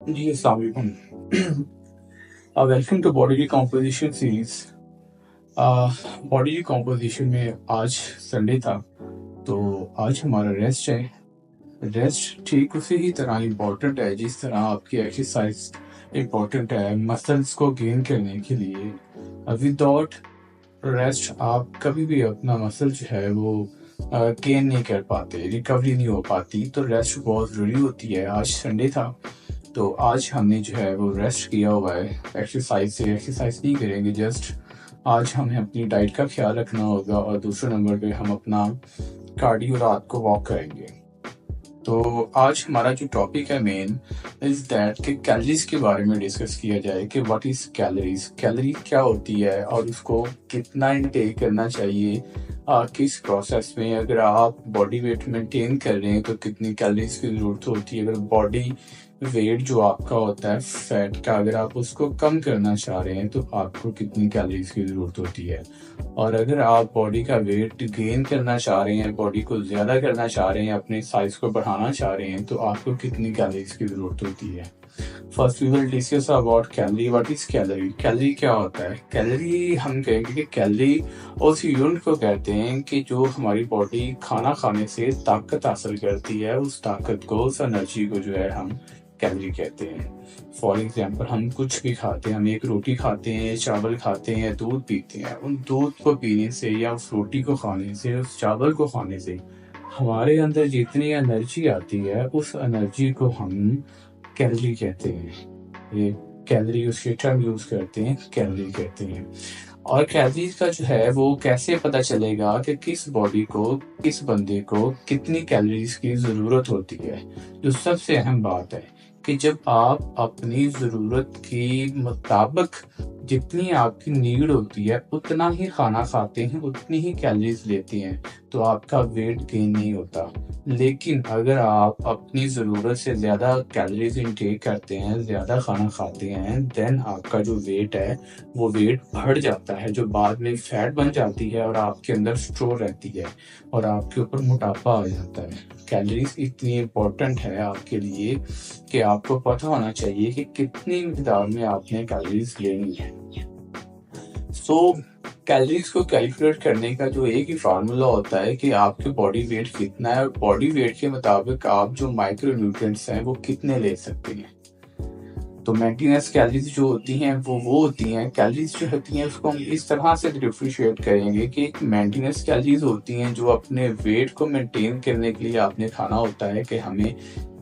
जी, अस्सलाम वालेकुम। Welcome to body composition series. Body composition में आज संडे था, तो आज हमारा रेस्ट है। रेस्ट ठीक उसी ही तरह इम्पोर्टेंट है जिस तरह आपकी एक्सरसाइज इम्पोर्टेंट है मसल्स को गेन करने के लिए। विदाउट रेस्ट आप कभी भी अपना मसल जो है वो गेन नहीं कर पाते, रिकवरी नहीं हो पाती। तो रेस्ट बहुत ज़रूरी होती है। आज संडे था, तो आज हमने जो है वो रेस्ट किया हुआ है। एक्सरसाइज नहीं करेंगे, जस्ट आज हमें अपनी डाइट का ख्याल रखना होगा और दूसरे नंबर पे हम अपना कार्डियो रात को वॉक करेंगे। तो आज हमारा जो टॉपिक है मेन इज दैट कि कैलोरीज के बारे में डिस्कस किया जाए कि व्हाट इज कैलोरीज, कैलोरी क्या होती है और उसको कितना इनटेक करना चाहिए, किस प्रोसेस में। अगर आप बॉडी वेट मेंटेन कर रहे हैं तो कितनी कैलोरीज की ज़रूरत होती है। अगर बॉडी वेट जो आपका होता है फैट का, अगर आप उसको कम करना चाह रहे हैं तो आपको कितनी कैलोरीज की ज़रूरत होती है। और अगर आप बॉडी का वेट गेन करना चाह रहे हैं, बॉडी को ज़्यादा करना चाह रहे हैं, अपने साइज को बढ़ाना चाह रहे हैं, तो आपको कितनी कैलोरीज की ज़रूरत होती है। First we will discuss about calorie. What is calorie? Calorie क्या होता है? कैलोरी हम कहेंगे कि कैलोरी उस यूनिट को कहते हैं कि जो हमारी बॉडी खाना खाने से ताकत हासिल करती है, उस ताकत को, उस एनर्जी को जो है हम कैलोरी कहते हैं। फॉर एग्जाम्पल हम कुछ भी खाते हैं, हम एक रोटी खाते हैं, चावल खाते हैं, दूध पीते हैं। उन दूध को पीने से या उस रोटी को खाने से, उस चावल को खाने से हमारे अंदर जितनी एनर्जी आती है, उस एनर्जी को हम कैलोरी कहते हैं। ये कैलोरी उसके टर्म यूज करते हैं, कैलोरी कहते हैं। और कैलोरीज का जो है वो कैसे पता चलेगा कि किस बॉडी को, किस बंदे को कितनी कैलोरीज की ज़रूरत होती है। जो सबसे अहम बात है कि जब आप अपनी ज़रूरत के मुताबिक जितनी आपकी नीड होती है उतना ही खाना खाते हैं, उतनी ही कैलोरीज लेते हैं, तो आपका वेट गेन नहीं होता। लेकिन अगर आप अपनी ज़रूरत से ज़्यादा कैलोरीज इनटेक करते हैं, ज़्यादा खाना खाते हैं, देन आपका जो वेट है वो वेट बढ़ जाता है, जो बाद में फैट बन जाती है और आपके अंदर स्टोर रहती है और आपके ऊपर मोटापा आ जाता है। कैलोरीज इतनी इम्पोर्टेंट है आपके लिए कि आपको पता होना चाहिए कि कितनी मिकदार में आपने कैलोरीज लेनी है। कैलोरीज को कैलकुलेट करने का जो एक ही फार्मूला होता है कि आपके बॉडी वेट कितना है और बॉडी वेट के मुताबिक आप जो माइक्रो न्यूट्रिएंट्स हैं वो कितने ले सकते हैं। तो मेंटेनेंस कैलोरीज जो होती हैं वो होती हैं, कैलोरीज जो होती हैं उसको हम इस तरह से डिफ्रेंशिएट करेंगे कि एक मेंटेनेंस कैलोरीज होती हैं जो अपने वेट को मेंटेन करने के लिए आपने खाना होता है कि हमें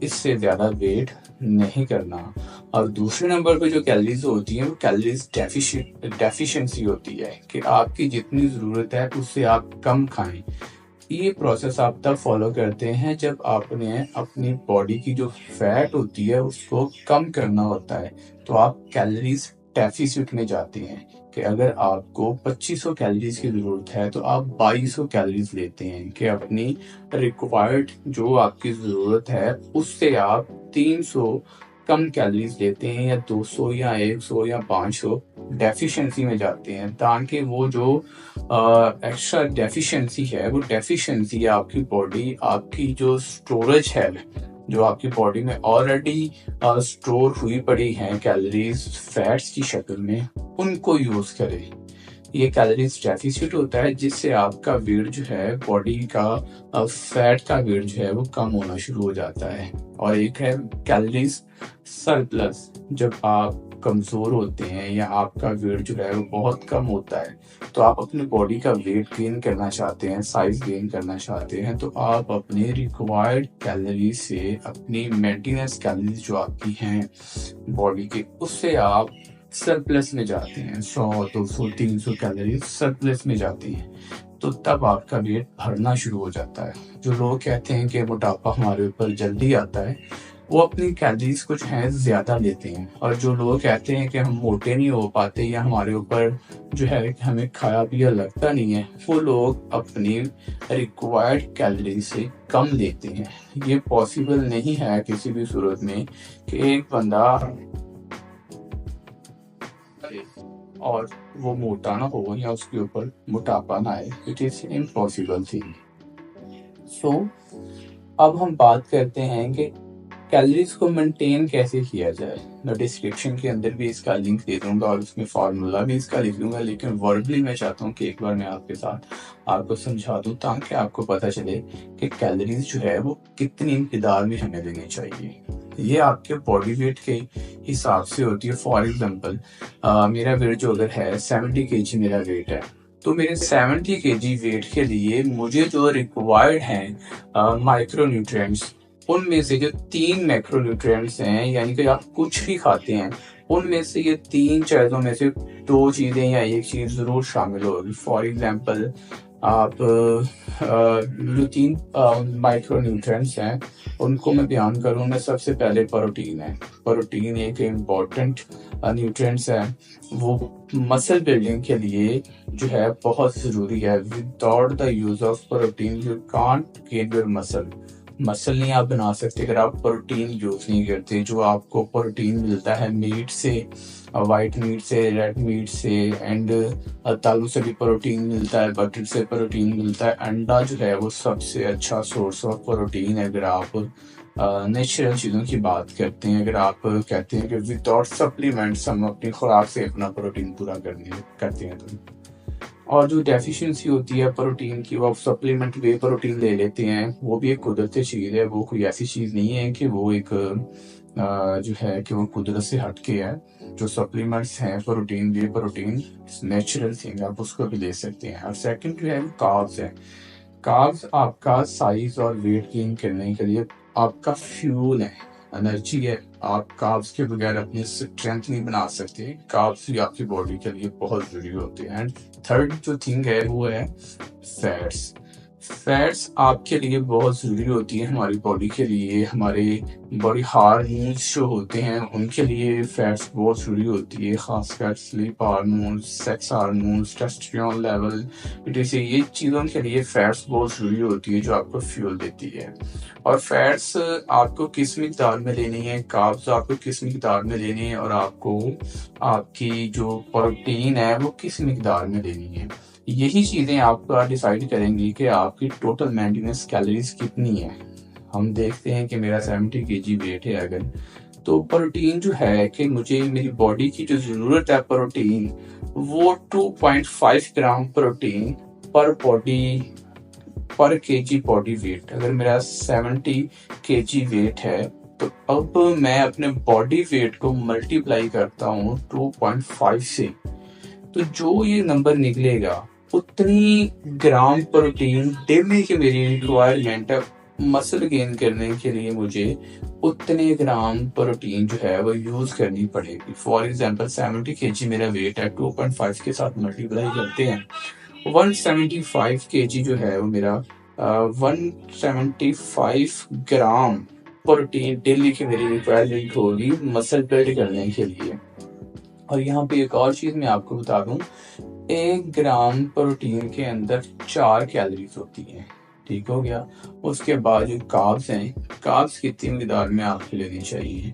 इससे ज़्यादा वेट नहीं करना। और दूसरे नंबर पे जो कैलोरीज होती हैं वो कैलोरीज डेफिशिएंसी होती है कि आपकी जितनी ज़रूरत है उससे आप कम खाएं। ये प्रोसेस आप तब फॉलो करते हैं जब आपने अपनी बॉडी की जो फैट होती है उसको कम करना होता है, तो आप कैलोरीज डेफिसिट में जाते हैं कि अगर आपको 2500 कैलोरीज की ज़रूरत है तो आप 2200 कैलोरीज लेते हैं कि अपनी रिक्वायर्ड जो आपकी ज़रूरत है उससे आप 300 कम कैलोरीज लेते हैं, या 200 या 100 या 500 डेफिशिएंसी में जाते हैं, ताकि वो जो एक्स्ट्रा डेफिशिएंसी है वो डेफिशिएंसी आपकी बॉडी, आपकी जो स्टोरेज है, जो आपकी बॉडी में ऑलरेडी स्टोर हुई पड़ी हैं कैलोरीज फैट्स की शक्ल में, उनको यूज करे। ये कैलोरीज डेफिसिट होता है जिससे आपका वेट जो है, बॉडी का फैट का वेट जो है वो कम होना शुरू हो जाता है। और एक है कैलोरीज सरप्लस, जब आप कमज़ोर होते हैं या आपका वेट जो है वो बहुत कम होता है, तो आप अपनी बॉडी का वेट गेन करना चाहते हैं, साइज गेन करना चाहते हैं, तो आप अपने रिक्वायर्ड कैलोरीज से अपनी मेंटेनेंस कैलोरीज जो आपकी हैं बॉडी के, उससे आप सरप्लस में जाते हैं। 100, 200, 300 कैलोरीज सरप्लस में जाती हैं, तो तब आपका वेट बढ़ना शुरू हो जाता है। जो लोग कहते हैं कि मोटापा हमारे ऊपर जल्दी आता है, वो अपनी कैलोरीज कुछ हैं ज़्यादा लेते हैं। और जो लोग कहते हैं कि हम मोटे नहीं हो पाते या हमारे ऊपर जो है कि हमें खाया पिया लगता नहीं है, वो लोग अपनी रिक्वायर्ड कैलोरी से कम लेते हैं। ये पॉसिबल नहीं है किसी भी सूरत में कि एक बंदा और वो मोटा ना हो या उसके ऊपर मोटापा ना आए। It is impossible thing. So अब हम बात करते हैं कि कैलोरीज को मेंटेन कैसे किया जाए, मैं डिस्क्रिप्शन के अंदर भी इसका लिंक दे दूंगा और उसमें फार्मूला भी इसका लिख दूंगा, लेकिन वर्बली मैं चाहता हूँ कि एक बार मैं आपके साथ आपको समझा दूँ ताकि आपको पता चले कि कैलोरीज जो है वो कितनी मिकदार में हमें लेनी चाहिए। ये आपके बॉडी वेट के हिसाब से होती है। फॉर एग्जाम्पल मेरा वेट जो अगर है 70 kg मेरा वेट है, तो मेरे 70 kg वेट के लिए मुझे जो रिक्वायर्ड हैं माइक्रो न्यूट्रिएंट्स, उनमें से जो 3 मैक्रोन्यूट्रिएंट्स हैं, यानी कि आप कुछ भी खाते हैं उनमें से ये 3 चीज़ों में से 2 चीज़ें या एक चीज़ ज़रूर शामिल होगी। फॉर एग्जांपल आप जो 3 माइक्रोन्यूट्रिएंट्स हैं उनको मैं बयान करूँ, मैं सबसे पहले प्रोटीन है। प्रोटीन एक इम्पॉर्टेंट न्यूट्रिएंट्स है, वो मसल बिल्डिंग के लिए जो है बहुत ज़रूरी है। Without the use of protein you can't gain your muscle नहीं आप बना सकते अगर आप प्रोटीन यूज नहीं करते। जो आपको प्रोटीन मिलता है मीट से, वाइट मीट से, रेड मीट से, एंड दालों से भी प्रोटीन मिलता है, बटर से प्रोटीन मिलता है। अंडा जो है वो सबसे अच्छा सोर्स ऑफ प्रोटीन है अगर आप नेचुरल चीज़ों की बात करते हैं। अगर आप कहते हैं कि विदाउट सप्लीमेंट्स हम अपनी खुराक से अपना प्रोटीन पूरा करते हैं तो, और जो डेफिशिएंसी होती है प्रोटीन की, वो आप सप्लीमेंट वे प्रोटीन ले लेते हैं, वो भी एक कुदरती चीज़ है। वो कोई ऐसी चीज़ नहीं है कि वो एक जो है कि वो कुदरत से हट के है। जो सप्लीमेंट्स हैं प्रोटीन, वे प्रोटीन नेचुरल थिंग, आप उसको भी ले सकते हैं। और सेकंड जो है कार्ब्स है। कार्ब्स आपका साइज और वेट गेन करने के लिए आपका फ्यूल है, एनर्जी है। आप कार्ब्स के बगैर अपनी स्ट्रेंथ नहीं बना सकते। कार्ब्स भी आपकी बॉडी के लिए बहुत जरूरी होते हैं। एंड थर्ड जो थिंग है वो है फैट्स। फैट्स आपके लिए बहुत ज़रूरी होती है हमारी बॉडी के लिए। हमारे बॉडी हार्मोन्स जो होते हैं उनके लिए फैट्स बहुत ज़रूरी होती है, खासकर sleep hormones, sex hormones, testosterone level, जैसे ये चीज़ों के लिए फैट्स बहुत ज़रूरी होती है जो आपको फ्यूल देती है। और फैट्स आपको किस मिकदार में लेनी है, कार्ब्स आपको किस मिकदार में लेनी है, और आपको आपकी जो प्रोटीन है वो किस मिकदार में लेनी है। यही चीज़ें आपका डिसाइड करेंगी कि आपकी टोटल मेंटेनेंस कैलोरीज कितनी है। हम देखते हैं कि मेरा 70 kg वेट है अगर, तो प्रोटीन जो है कि मुझे मेरी बॉडी की जो ज़रूरत है प्रोटीन, वो 2.5 ग्राम प्रोटीन पर केजी बॉडी वेट। अगर मेरा 70 kg वेट है तो अब मैं अपने बॉडी वेट को मल्टीप्लाई करता हूँ 2.5 से, तो जो ये नंबर निकलेगा उतनी ग्राम प्रोटीन डेली की मेरी रिक्वायरमेंट है। मसल गेन करने के लिए मुझे उतने ग्राम प्रोटीन जो है वो यूज करनी पड़ेगी। फॉर एग्जांपल 70 kg मेरा वेट है, 2.5 के साथ मल्टीप्लाई करते हैं, 175 kg जो है वो मेरा 175 ग्राम प्रोटीन डेली की मेरी रिक्वायरमेंट होगी मसल बिल्ड करने के लिए। और यहाँ पे एक और चीज मैं आपको बता दूं, 1 ग्राम प्रोटीन के अंदर 4 कैलोरीज होती हैं। ठीक हो गया। उसके बाद जो कार्ब्स हैं, कार्ब्स कितनी मिकदार में आपको लेनी चाहिए,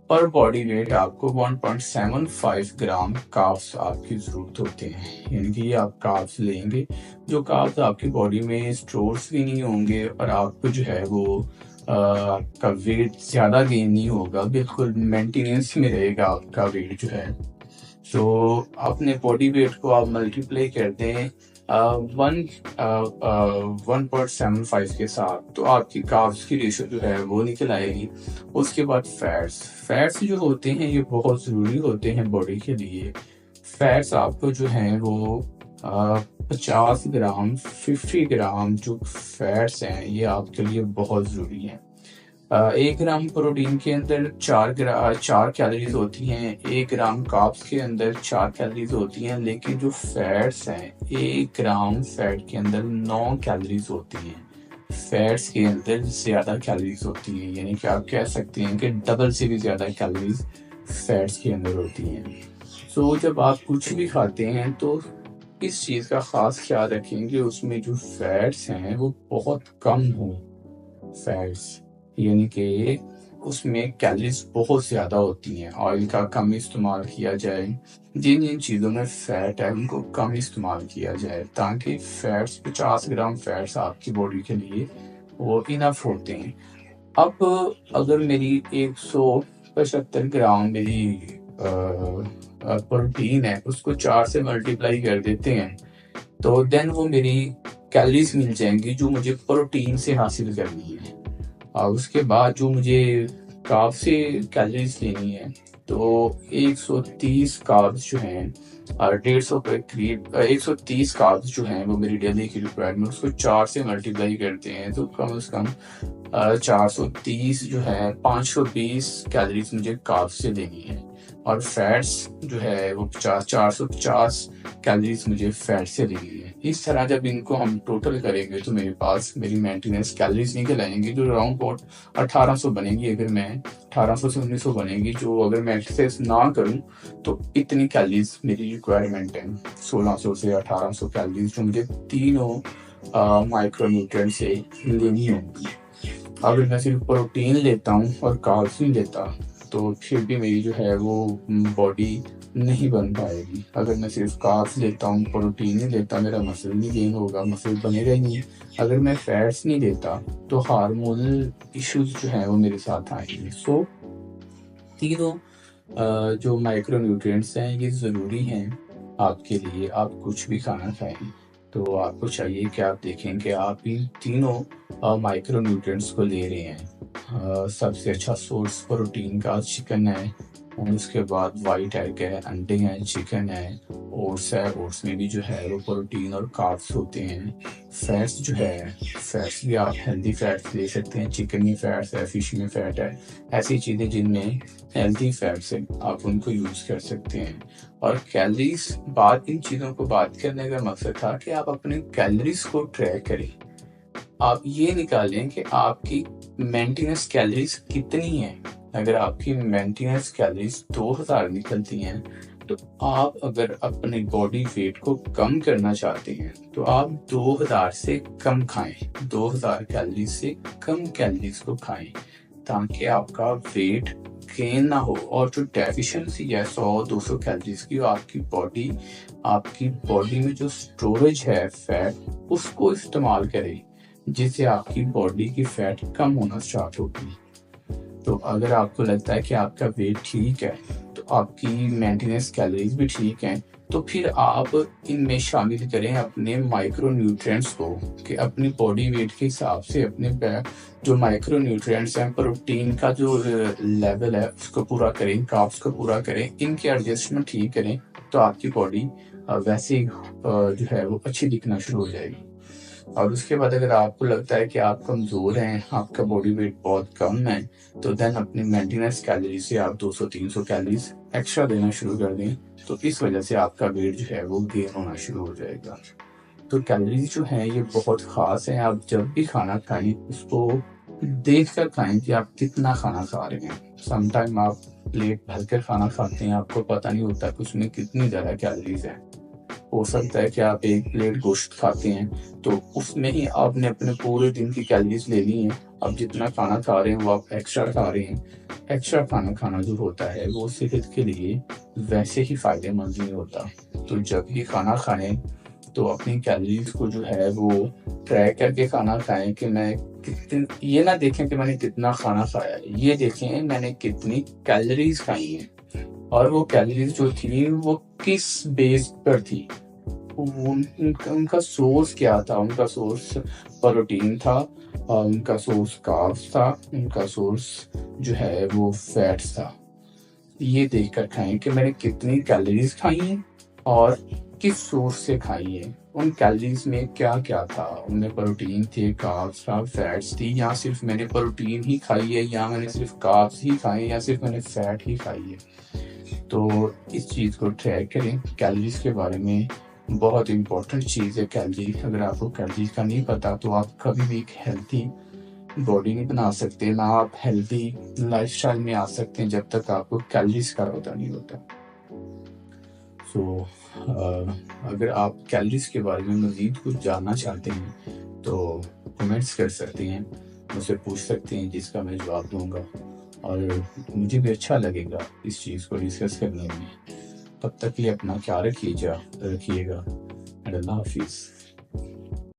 पर बॉडी वेट आपको 1.75 ग्राम कार्ब्स आपकी जरूरत होते हैं। यानी कि ये आप कार्ब्स लेंगे, जो कार्ब्स आपकी बॉडी में स्टोर्स भी नहीं होंगे और आपको जो है वो आपका वेट ज्यादा गेन नहीं होगा, बिल्कुल मेंटेनेंस में रहेगा आपका वेट जो है। सो अपने बॉडी वेट को आप मल्टीप्लाई करते हैं 1.75 के साथ, तो आपकी कार्ब्स की रेशो जो है वो निकल आएगी। उसके बाद फैट्स जो होते हैं ये बहुत ज़रूरी होते हैं बॉडी के लिए। फैट्स आपको जो हैं वो 50 ग्राम 50 ग्राम जो फैट्स हैं ये आपके लिए बहुत ज़रूरी हैं। 1 ग्राम प्रोटीन के अंदर 4 कैलोरीज होती हैं, 1 ग्राम कार्ब्स के अंदर 4 कैलोरीज होती हैं, लेकिन जो फैट्स हैं 1 ग्राम फैट के अंदर 9 कैलोरीज होती हैं। फैट्स के अंदर ज़्यादा कैलोरीज होती हैं, यानी कि आप कह सकते हैं कि डबल से भी ज़्यादा कैलोरीज फैट्स के अंदर होती हैं। सो जब आप कुछ भी खाते हैं तो इस चीज़ का ख़ास ख्याल रखेंगे उसमें जो फैट्स हैं वो बहुत कम हों। फैट्स यानी कि उसमें कैलोरीज बहुत ज़्यादा होती हैं। ऑयल का कम इस्तेमाल किया जाए, जिन जिन चीज़ों में फ़ैट है उनको कम इस्तेमाल किया जाए, ताकि फैट्स 50 ग्राम फैट्स आपकी बॉडी के लिए वो इनफ होते हैं। अब अगर मेरी 175 ग्राम मेरी प्रोटीन है, उसको 4 से मल्टीप्लाई कर देते हैं, तो देन वो मेरी कैलोरीज मिल जाएंगी जो मुझे प्रोटीन से हासिल करनी है। और उसके बाद जो मुझे कार्ब से कैलोरीज लेनी है, तो 130 कार्ब्स जो हैं और 150 के करीब 130 कार्ब्स जो हैं वो मेरी डेली की रिक्वायरमेंट, उसको 4 से मल्टीप्लाई करते हैं तो कम से कम 430 जो है 520 कैलोरीज मुझे कार्ब से लेनी है। और फैट्स जो है वो 450 कैलोरीज मुझे फैट से लेनी है। इस तरह जब इनको हम टोटल करेंगे तो मेरे पास मेरी मेंटेनेंस कैलोरीज निकल आएंगी जो अराउंड अबाउट 1800 बनेगी। अगर मैं 1800 से 1900 बनेगी, जो अगर मैं एक्सरसाइज ना करूं तो इतनी कैलोरीज मेरी रिक्वायरमेंट है, 1600 से 1800 कैलोरीज जो मुझे तीनों माइक्रोन्यूट्रिएंट से लेनी होगी। अगर मैं सिर्फ प्रोटीन लेता हूँ और कार्ब्स नहीं लेता तो फिर भी मेरी जो है वो बॉडी नहीं बन पाएगी। अगर मैं सिर्फ कार्ब्स लेता हूँ, प्रोटीन नहीं लेता, मेरा मसल नहीं गेन होगा, मसल बनेगा ही नहीं। अगर मैं फैट्स नहीं लेता तो हार्मोनल इश्यूज जो है वो मेरे साथ आएंगे। सो तीनों जो माइक्रोन्यूट्रिएंट्स हैं ये ज़रूरी हैं आपके लिए। आप कुछ भी खाना खाएं तो आपको चाहिए कि आप देखें कि आप इन तीनों माइक्रोन्यूट्रिएंट्स को ले रहे हैं। सबसे अच्छा सोर्स प्रोटीन का चिकन है, और उसके बाद वाइट एग है, अंडे हैं, चिकन है, ओट्स है। ओट्स में भी जो है वो प्रोटीन और कार्ब्स होते हैं। फैट्स जो है, फैट्स भी आप हेल्दी फैट्स ले सकते हैं, चिकन में फैट्स है, फिश में फैट है, ऐसी चीज़ें जिनमें हेल्दी फैट्स है आप उनको यूज़ कर सकते हैं। और कैलोरीज, बात इन चीज़ों को बात करने का मकसद था कि आप अपने कैलोरीज को ट्रैक करें। आप ये निकालें कि आपकी मेंटेनेंस कैलोरीज कितनी है। अगर आपकी मेंटेनेंस कैलोरीज 2000 निकलती हैं तो आप अगर अपने बॉडी वेट को कम करना चाहते हैं तो आप 2000 से कम खाएं, 2000 कैलोरीज से कम कैलोरीज को खाएं, ताकि आपका वेट गेन ना हो। और जो डेफिशिएंसी है 100-200 कैलोरीज की, आपकी बॉडी में जो स्टोरेज है फैट, उसको इस्तेमाल करें, जिससे आपकी बॉडी की फैट कम होना स्टार्ट होगी। तो अगर आपको लगता है कि आपका वेट ठीक है तो आपकी मेंटेनेंस कैलोरीज भी ठीक हैं, तो फिर आप इनमें शामिल करें अपने माइक्रोन्यूट्रिएंट्स को, कि अपनी बॉडी वेट के हिसाब से अपने जो माइक्रोन्यूट्रिएंट्स हैं, प्रोटीन का जो लेवल है उसको पूरा करें, कार्ब्स को पूरा करें, इनकी एडजस्टमेंट ठीक करें, तो आपकी बॉडी वैसे ही जो है वो अच्छी दिखना शुरू हो जाएगी। और उसके बाद अगर आपको लगता है कि आप कमज़ोर हैं, आपका बॉडी वेट बहुत कम है, तो देन अपनी मेंटेनेंस कैलोरी से आप 200-300 कैलोरीज एक्स्ट्रा देना शुरू कर दें, तो इस वजह से आपका वेट जो है वो गेन होना शुरू हो जाएगा। तो कैलोरीज जो हैं ये बहुत ख़ास हैं। आप जब भी खाना खाएं उसको देख कर खाएं कि आप कितना खाना खा रहे हैं। समटाइम आप प्लेट भर कर खाना खाते हैं, आपको पता नहीं होता कि उसमें कितनी ज़्यादा कैलोरीज है। हो सकता है कि आप एक प्लेट गोश्त खाते हैं तो उसमें ही आपने अपने पूरे दिन की कैलोरीज ले ली हैं। अब जितना खाना खा रहे हैं वो आप एक्स्ट्रा खा रहे हैं। एक्स्ट्रा खाना खाना जो होता है वो सेहत के लिए वैसे ही फायदेमंद नहीं होता। तो जब भी खाना खाएं तो अपनी कैलोरीज को जो है वो ट्रैक करके खाना खाएं, कि मैं कितनी, ये ना देखें कि मैंने कितना खाना खाया है, ये देखें मैंने कितनी कैलोरीज खाई हैं, और वो कैलोरीज जो थी वो किस बेस पर थी, उनका सोर्स क्या था। उनका सोर्स प्रोटीन था, और उनका सोर्स कार्ब्स था, उनका सोर्स जो है वो फैट्स था। ये देखकर खाएं कि मैंने कितनी कैलोरीज खाई हैं और किस सोर्स से खाई है, उन कैलोरीज में क्या क्या था, उनमें प्रोटीन थे, कार्ब्स था, फैट्स थी, या सिर्फ मैंने प्रोटीन ही खाई है, या मैंने सिर्फ कार्ब्स ही खाए, या सिर्फ मैंने फैट ही खाई है। तो इस चीज़ को ट्रैक करें। कैलोरीज के बारे में बहुत इम्पोर्टेंट चीज़ है कैलोरी। अगर आपको कैलोरीज का नहीं पता तो आप कभी भी एक हेल्थी बॉडी नहीं बना सकते, ना आप हेल्थी लाइफस्टाइल में आ सकते हैं जब तक आपको कैलोरीज का पता नहीं होता। सो अगर आप कैलोरीज के बारे में मज़ीद कुछ जानना चाहते हैं तो कमेंट्स कर सकते हैं, मुझसे पूछ सकते हैं, जिसका मैं जवाब दूंगा, और मुझे भी अच्छा लगेगा इस चीज़ को डिस्कस करने में। तब तक के लिए अपना ख्याल रखिएगा। एंड अल्लाह हाफिज़।